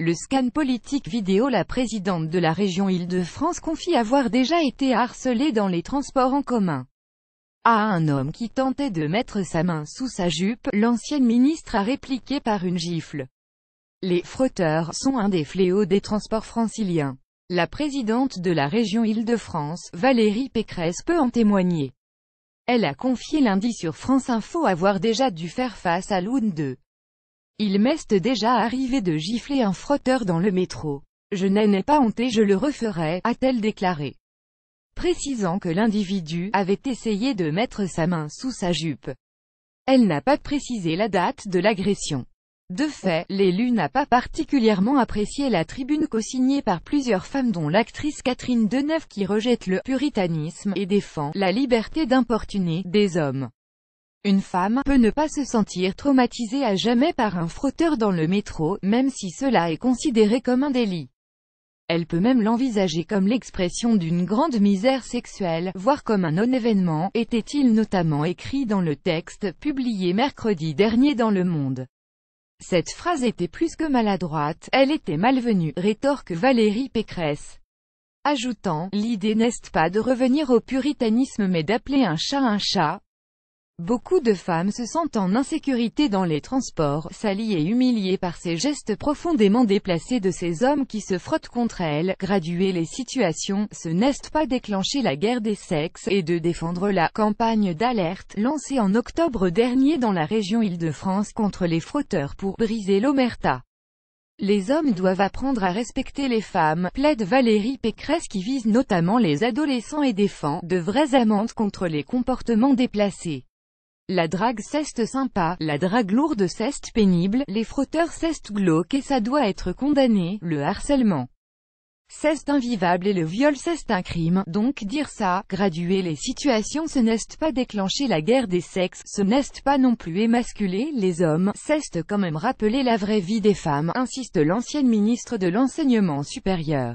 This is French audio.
Le scan politique vidéo. La présidente de la région Île-de-France confie avoir déjà été harcelée dans les transports en commun. À un homme qui tentait de mettre sa main sous sa jupe, l'ancienne ministre a répliqué par une gifle. Les frotteurs sont un des fléaux des transports franciliens. La présidente de la région Île-de-France, Valérie Pécresse, peut en témoigner. Elle a confié lundi sur France Info avoir déjà dû faire face à l'une d'eux. Il m'est déjà arrivé de gifler un frotteur dans le métro. Je n'en ai pas honte et je le referai, a-t-elle déclaré. Précisant que l'individu avait essayé de mettre sa main sous sa jupe. Elle n'a pas précisé la date de l'agression. De fait, l'élu n'a pas particulièrement apprécié la tribune co-signée par plusieurs femmes dont l'actrice Catherine Deneuve qui rejette le puritanisme et défend la liberté d'importuner des hommes. Une femme peut ne pas se sentir traumatisée à jamais par un frotteur dans le métro, même si cela est considéré comme un délit. Elle peut même l'envisager comme l'expression d'une grande misère sexuelle, voire comme un non-événement, était-il notamment écrit dans le texte publié mercredi dernier dans Le Monde. Cette phrase était plus que maladroite, elle était malvenue, rétorque Valérie Pécresse. Ajoutant, l'idée n'est pas de revenir au puritanisme mais d'appeler un chat un chat. Beaucoup de femmes se sentent en insécurité dans les transports, salies et humiliées par ces gestes profondément déplacés de ces hommes qui se frottent contre elles. Graduer les situations, ce n'est pas déclencher la guerre des sexes, et de défendre la campagne d'alerte, lancée en octobre dernier dans la région Île-de-France contre les frotteurs pour briser l'omerta. Les hommes doivent apprendre à respecter les femmes, plaide Valérie Pécresse qui vise notamment les adolescents et défend de vraies amendes contre les comportements déplacés. La drague c'est sympa, la drague lourde c'est pénible, les frotteurs c'est glauque et ça doit être condamné, le harcèlement c'est invivable et le viol c'est un crime, donc dire ça, graduer les situations ce n'est pas déclencher la guerre des sexes, ce n'est pas non plus émasculer les hommes, c'est quand même rappeler la vraie vie des femmes, insiste l'ancienne ministre de l'Enseignement supérieur.